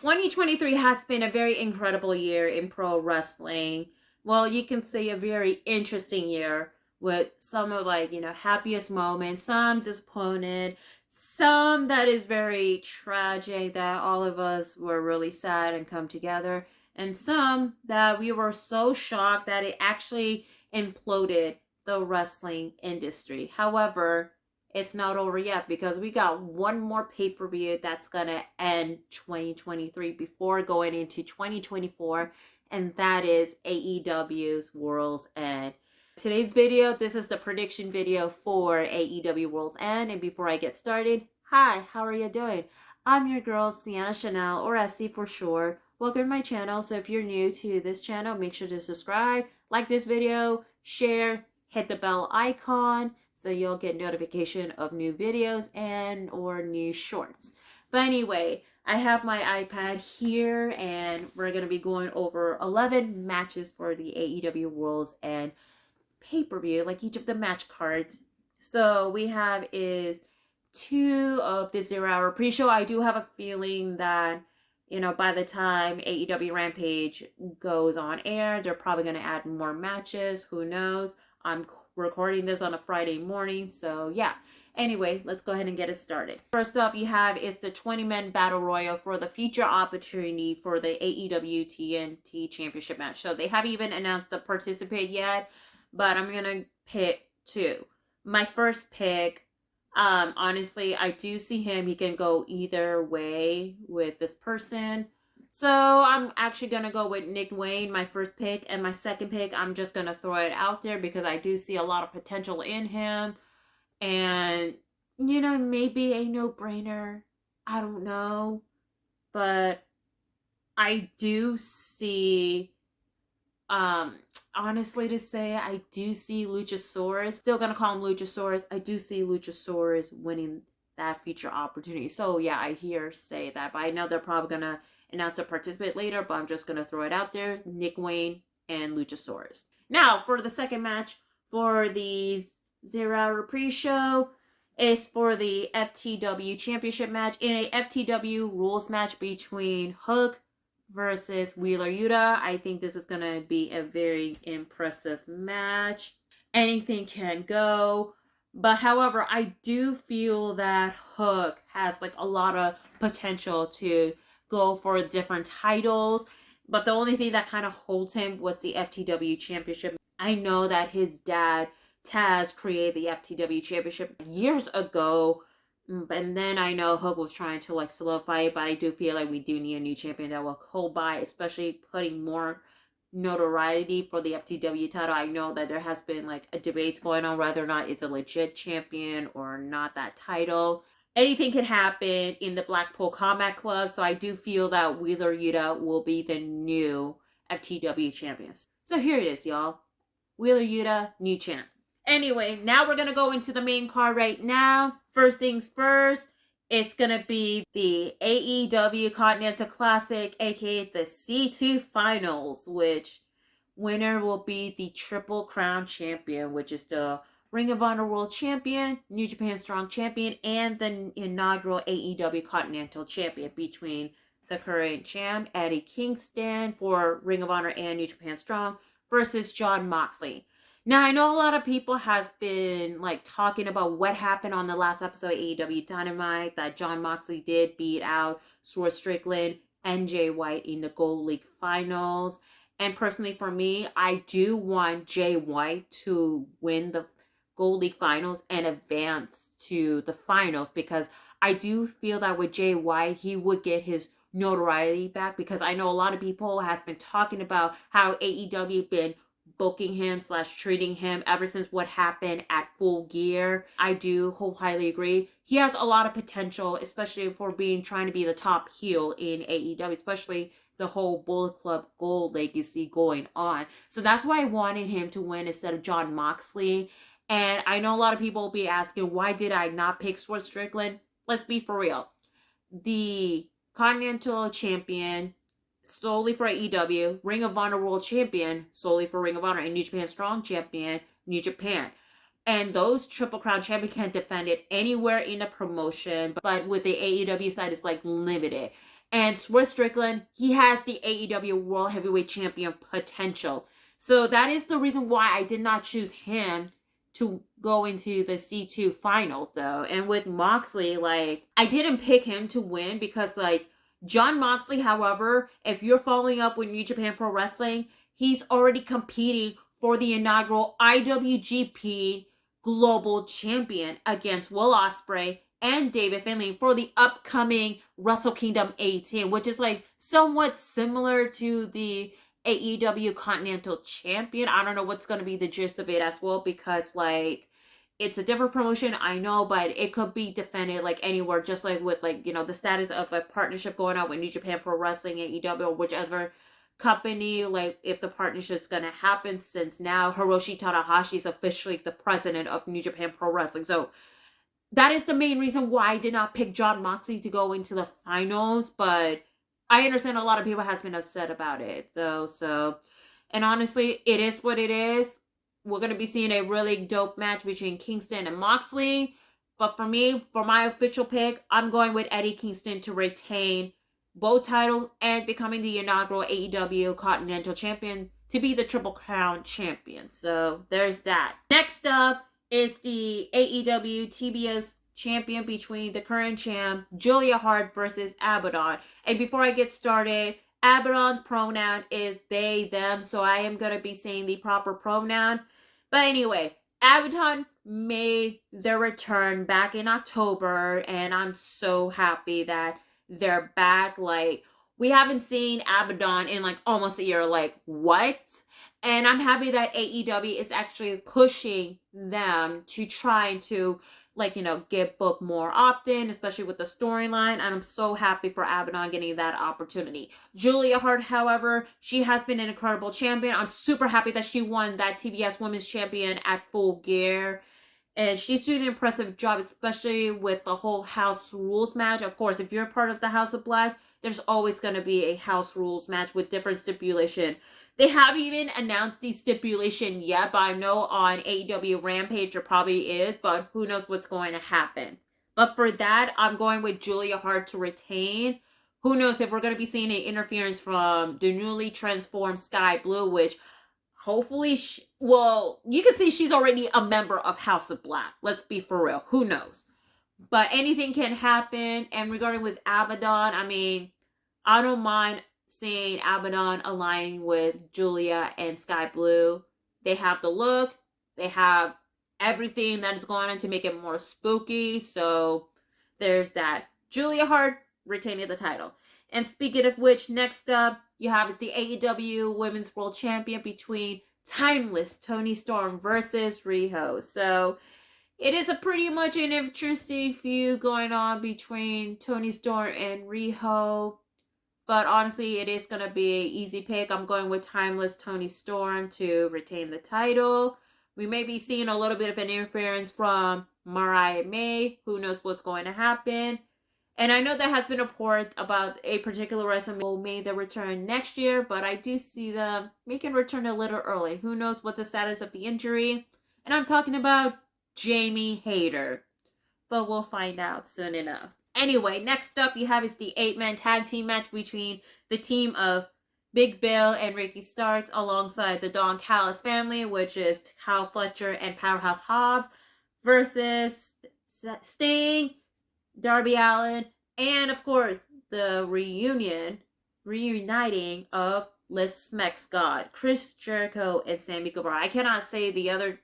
2023 has been a very incredible year in pro wrestling. Well, you can say a very interesting year with some of happiest moments, some disappointed, some that is very tragic that all of us were really sad and come together, and some that we were so shocked that it actually imploded the wrestling industry. However, it's not over yet because we got one more pay-per-view that's gonna end 2023 before going into 2024, and that is AEW's World's End. Today's video, this is the prediction video for AEW World's End. And before I get started, hi, how are you doing? I'm your girl, Sienna Chanel, or SC for short. Welcome to my channel. So if you're new to this channel, make sure to subscribe, like this video, share, hit the bell icon so you'll get notification of new videos and or new shorts. But anyway, I have my iPad here and we're going to be going over 11 matches for the AEW World's End pay-per-view, like each of the match cards. So we have is 2 of the 0-hour pre-show. I do have a feeling that, by the time AEW Rampage goes on air, they're probably going to add more matches. Who knows? I'm recording this on a Friday morning, so yeah. Anyway, let's go ahead and get it started. First up, you have is the 20-man battle royal for the feature opportunity for the AEW TNT Championship match. So they haven't even announced the participant yet, but I'm gonna pick 2. My first pick, honestly, I do see him. He can go either way with this person. So I'm actually going to go with Nick Wayne, my first pick. And my second pick, I'm just going to throw it out there because I do see a lot of potential in him. And, maybe a no-brainer. I don't know. But I do see, honestly to say, I do see Luchasaurus. Still going to call him Luchasaurus. I do see Luchasaurus winning that feature opportunity. So yeah, I say that. But I know they're probably going to announce a participant later, but I'm just going to throw it out there. Nick Wayne and Luchasaurus. Now, for the second match for the 0-hour pre-show is for the FTW Championship match in a FTW rules match between Hook versus Wheeler Yuta. I think this is going to be a very impressive match. Anything can go. But however, I do feel that Hook has a lot of potential to go for different titles, but the only thing that kind of holds him was the FTW Championship. I know that his dad, Taz, created the FTW Championship years ago, and then I know Hook was trying to solidify it, but I do feel like we do need a new champion that will hold by, especially putting more notoriety for the FTW title. I know that there has been a debate going on whether or not it's a legit champion or not that title. Anything can happen in the Blackpool Combat Club, so I do feel that Wheeler Yuta will be the new FTW champion. So here it is, y'all. Wheeler Yuta, new champ. Anyway, now we're going to go into the main card right now. First things first, it's going to be the AEW Continental Classic, aka the C2 Finals, which winner will be the Triple Crown Champion, which is the Ring of Honor World Champion, New Japan Strong Champion, and the inaugural AEW Continental Champion between the current champ, Eddie Kingston, for Ring of Honor and New Japan Strong, versus Jon Moxley. Now, I know a lot of people has been talking about what happened on the last episode of AEW Dynamite, that Jon Moxley did beat out Swerve Strickland and Jay White in the Gold League Finals. And personally for me, I do want Jay White to win the Gold League Finals and advance to the finals, because I do feel that with Jay White, he would get his notoriety back, because I know a lot of people has been talking about how AEW been booking him / treating him ever since what happened at Full Gear. I do wholeheartedly agree. He has a lot of potential, especially for trying to be the top heel in AEW, especially the whole Bullet Club Gold legacy going on. So that's why I wanted him to win instead of Jon Moxley. And I know a lot of people will be asking, why did I not pick Swerve Strickland? Let's be for real. The Continental Champion solely for AEW, Ring of Honor World Champion solely for Ring of Honor, and New Japan Strong Champion, New Japan. And those Triple Crown champions can defend it anywhere in the promotion, but with the AEW side, it's limited. And Swerve Strickland, he has the AEW World Heavyweight Champion potential. So that is the reason why I did not choose him to go into the C2 finals, though. And with Moxley, like, I didn't pick him to win because, like, Jon Moxley, however, if you're following up with New Japan Pro Wrestling, he's already competing for the inaugural IWGP Global Champion against Will Ospreay and David Finlay for the upcoming Wrestle Kingdom 18, which is like somewhat similar to the AEW Continental Champion. I don't know what's going to be the gist of it as well, because like it's a different promotion, I know, but it could be defended like anywhere, just like with like, you know, the status of a partnership going on with New Japan Pro Wrestling, AEW, or whichever company, like if the partnership's gonna happen, since now Hiroshi Tanahashi is officially the president of New Japan Pro Wrestling. So that is the main reason why I did not pick Jon Moxley to go into the finals, but I understand a lot of people has been upset about it though. So, and honestly, it is what it is. We're gonna be seeing a really dope match between Kingston and Moxley. But for me, for my official pick, I'm going with Eddie Kingston to retain both titles and becoming the inaugural AEW Continental Champion to be the Triple Crown Champion. So there's that. Next up is the AEW TBS Champion between the current champ Julia Hart versus Abaddon. And before I get started, Abaddon's pronoun is they, them, so I am going to be saying the proper pronoun. But anyway, Abaddon made their return back in October, and I'm so happy that they're back. Like, we haven't seen Abaddon in like almost a year. Like, what? And I'm happy that AEW is actually pushing them to try to, like, you know, get booked more often, especially with the storyline. And I'm so happy for Abaddon getting that opportunity. Julia Hart, however, she has been an incredible champion. I'm super happy that she won that TBS Women's Champion at Full Gear. And she's doing an impressive job, especially with the whole House Rules match. Of course, if you're part of the House of Black, there's always going to be a House Rules match with different stipulation. They haven't even announced the stipulation yet, but I know on AEW Rampage there probably is, but who knows what's going to happen. But for that, I'm going with Julia Hart to retain. Who knows if we're going to be seeing an interference from the newly transformed Sky Blue, which hopefully, well, you can see she's already a member of House of Black. Let's be for real. Who knows? But anything can happen. And regarding with Abaddon, I mean, I don't mind seeing Abaddon aligning with Julia and Sky Blue. They have the look. They have everything that is going on to make it more spooky. So there's that. Julia Hart retaining the title. And speaking of which, next up, you have is the AEW Women's World Champion between Timeless Toni Storm versus Riho. So it is a pretty much an interesting feud going on between Toni Storm and Riho. But honestly, it is going to be an easy pick. I'm going with Timeless Toni Storm to retain the title. We may be seeing a little bit of an interference from Mariah May. Who knows what's going to happen. And I know there has been a report about a particular wrestler who made their return next year, but I do see them making return a little early. Who knows what the status of the injury? And I'm talking about Jamie Hayter. But we'll find out soon enough. Anyway, next up you have is the 8-man tag team match between the team of Big Bill and Ricky Starks alongside the Don Callis family, which is Kyle Fletcher and Powerhouse Hobbs, versus Sting, Darby Allin, and of course the reuniting of Les Mex God, Chris Jericho, and Sammy Guevara. I cannot say the other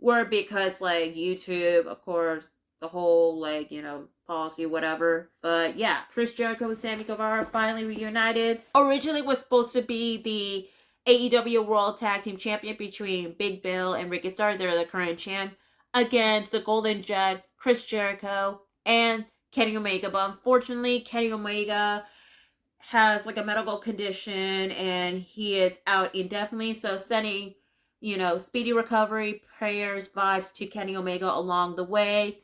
word because, like, YouTube, of course, the whole, like, you know, policy, whatever. But yeah, Chris Jericho and Sammy Guevara finally reunited. Originally was supposed to be the AEW World Tag Team Champion between Big Bill and Ricky Starks, they're the current champ, against the Golden Jet, Chris Jericho, and Kenny Omega. But unfortunately, Kenny Omega has like a medical condition and he is out indefinitely. So sending, you know, speedy recovery, prayers, vibes to Kenny Omega along the way.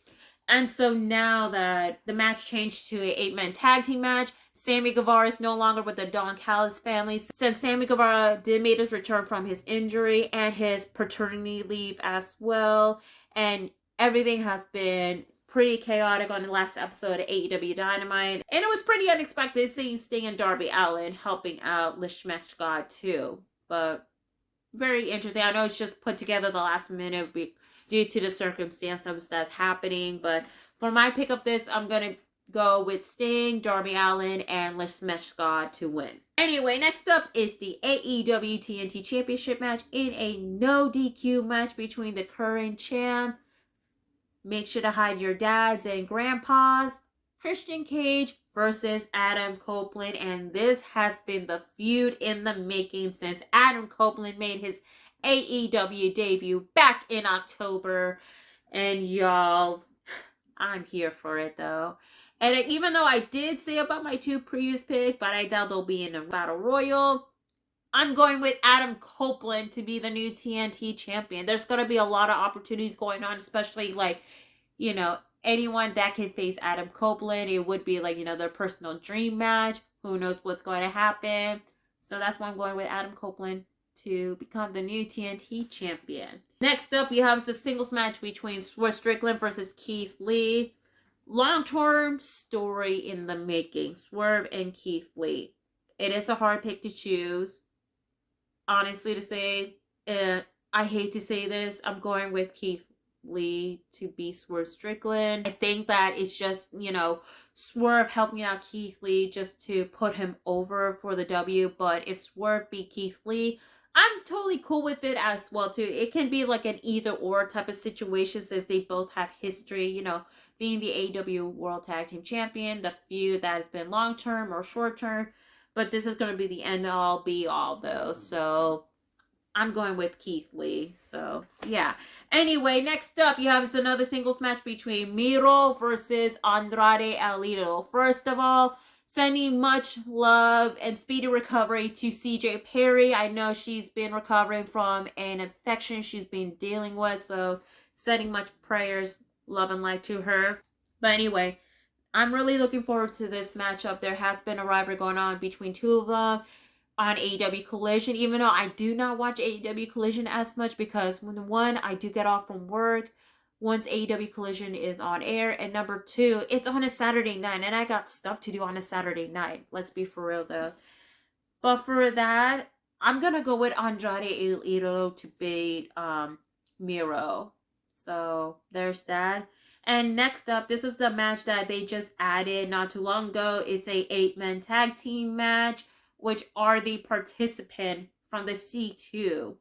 And so now that the match changed to an 8-man tag team match, Sammy Guevara is no longer with the Don Callis family, since Sammy Guevara did make his return from his injury and his paternity leave as well. And everything has been pretty chaotic on the last episode of AEW Dynamite. And it was pretty unexpected seeing Sting and Darby Allin helping out Lishmesh God too. But very interesting. I know it's just put together the last minute due to the circumstances that's happening. But for my pick of this, I'm going to go with Sting, Darby Allin, and Lishmesh God to win. Anyway, next up is the AEW TNT Championship match in a no DQ match between the current champ, make sure to hide your dads and grandpas, Christian Cage versus Adam Copeland. And this has been the feud in the making since Adam Copeland made his AEW debut back in October. And y'all, I'm here for it though. And even though I did say about my 2 previous picks, but I doubt they'll be in a battle royal, I'm going with Adam Copeland to be the new TNT champion. There's going to be a lot of opportunities going on, especially like, you know, anyone that can face Adam Copeland. It would be like, you know, their personal dream match. Who knows what's going to happen. So that's why I'm going with Adam Copeland to become the new TNT champion. Next up, we have the singles match between Swerve Strickland versus Keith Lee. Long-term story in the making. Swerve and Keith Lee. It is a hard pick to choose. Honestly, to say, I hate to say this, I'm going with Keith Lee to be Swerve Strickland. I think that it's just, you know, Swerve helping out Keith Lee just to put him over for the W. But if Swerve beat Keith Lee, I'm totally cool with it as well too. It can be like an either or type of situation since they both have history, you know, being the AEW World Tag Team Champion, the feud that has been long term or short term. But this is going to be the end all be all though. So I'm going with Keith Lee. So yeah. Anyway, next up you have another singles match between Miro versus Andrade Alito. First of all, sending much love and speedy recovery to CJ Perry. I know she's been recovering from an infection she's been dealing with. So sending much prayers, love and light to her. But anyway, I'm really looking forward to this matchup. There has been a rivalry going on between two of them on AEW Collision, even though I do not watch AEW Collision as much because, one, I do get off from work once AEW Collision is on air, and number 2, it's on a Saturday night, and I got stuff to do on a Saturday night. Let's be for real, though. But for that, I'm going to go with Andrade Alito to beat Miro. So, there's that. And next up, this is the match that they just added not too long ago. It's a 8-man tag team match, which are the participant from the C2.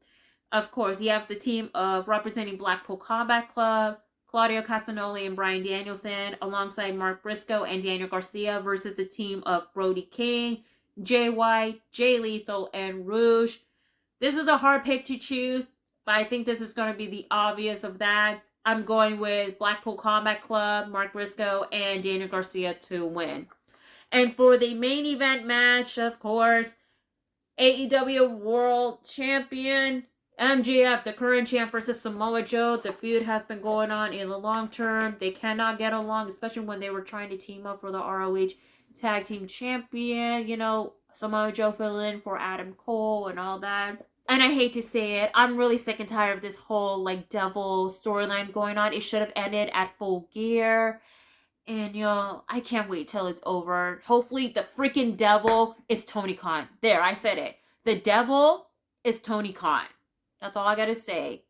Of course, you have the team of representing Blackpool Combat Club, Claudio Castagnoli and Bryan Danielson, alongside Mark Briscoe and Daniel Garcia versus the team of Brody King, Jay White, Jay Lethal, and Rouge. This is a hard pick to choose, but I think this is going to be the obvious of that. I'm going with Blackpool Combat Club, Mark Briscoe, and Daniel Garcia to win. And for the main event match, of course, AEW World Champion MJF, the current champ, versus Samoa Joe. The feud has been going on in the long term. They cannot get along, especially when they were trying to team up for the ROH Tag Team Champion. You know, Samoa Joe filling in for Adam Cole and all that. And I hate to say it, I'm really sick and tired of this whole, like, devil storyline going on. It should have ended at Full Gear. And, yo, I can't wait till it's over. Hopefully, the freaking devil is Tony Khan. There, I said it. The devil is Tony Khan. That's all I gotta say.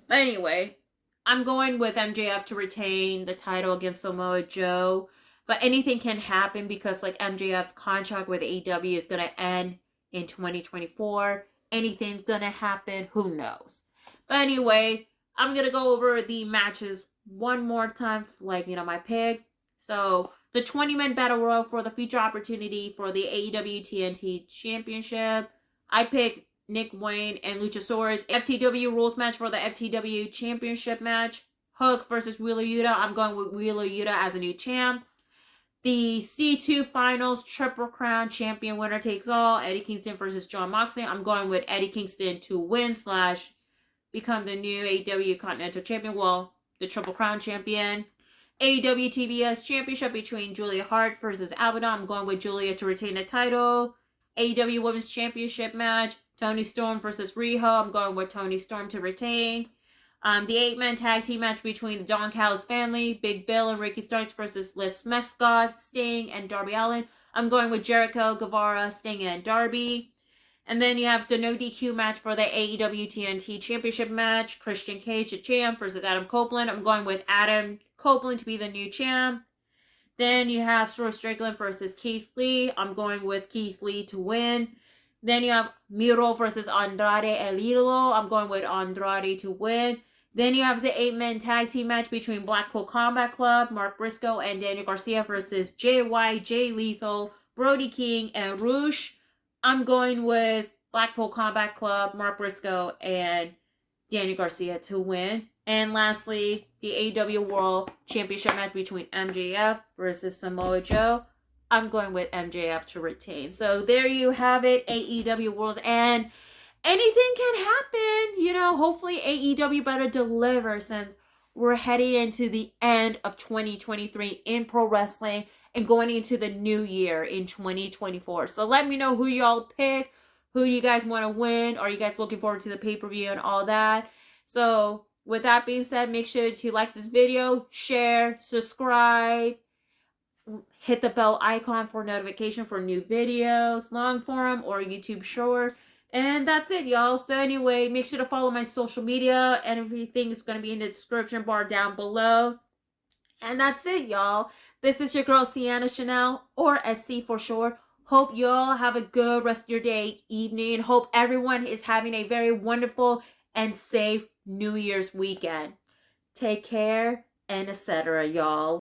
But anyway, I'm going with MJF to retain the title against Samoa Joe. But anything can happen because, like, MJF's contract with AEW is gonna end in 2024. Anything's gonna happen, who knows. But anyway, I'm gonna go over the matches one more time, like, you know, my pick. So, the 20-man battle royal for the feature opportunity for the AEW TNT Championship. I picked Nick Wayne and Luchasaurus. FTW rules match for the FTW Championship match. Hook versus Wheeler Yuta. I'm going with Wheeler Yuta as a new champ. The C2 Finals Triple Crown Champion winner takes all. Eddie Kingston versus Jon Moxley. I'm going with Eddie Kingston to win / become the new AEW Continental Champion. Well, the Triple Crown Champion. AEW TBS Championship between Julia Hart versus Abaddon. I'm going with Julia to retain the title. AEW Women's Championship match. Toni Storm versus Riho. I'm going with Toni Storm to retain. The 8-man tag team match between the Don Callis family, Big Bill and Ricky Starks versus Liz Smescott, Sting, and Darby Allin. I'm going with Jericho, Guevara, Sting, and Darby. And then you have the no DQ match for the AEW TNT Championship match. Christian Cage, the champ, versus Adam Copeland. I'm going with Adam Copeland to be the new champ. Then you have Swerve Strickland versus Keith Lee. I'm going with Keith Lee to win. Then you have Miro versus Andrade El Idolo. I'm going with Andrade to win. Then you have the 8-man tag team match between Blackpool Combat Club, Mark Briscoe, and Daniel Garcia versus JY, Jay Lethal, Brody King, and Roosh. I'm going with Blackpool Combat Club, Mark Briscoe, and Daniel Garcia to win. And lastly, the AEW World Championship match between MJF versus Samoa Joe. I'm going with MJF to retain. So there you have it, AEW Worlds. And anything can happen. You know, hopefully AEW better deliver since we're heading into the end of 2023 in pro wrestling and going into the new year in 2024. So let me know who y'all pick, who you guys want to win. Are you guys looking forward to the pay-per-view and all that? So with that being said, make sure to like this video, share, subscribe, hit the bell icon for notification for new videos, long form or YouTube short. And that's it, y'all. So anyway, make sure to follow my social media, and everything is going to be in the description bar down below. And that's it, y'all. This is your girl, Sienna Chanel, or SC for short. Hope y'all have a good rest of your day, evening. Hope everyone is having a very wonderful and safe New Year's weekend. Take care, and etc., y'all.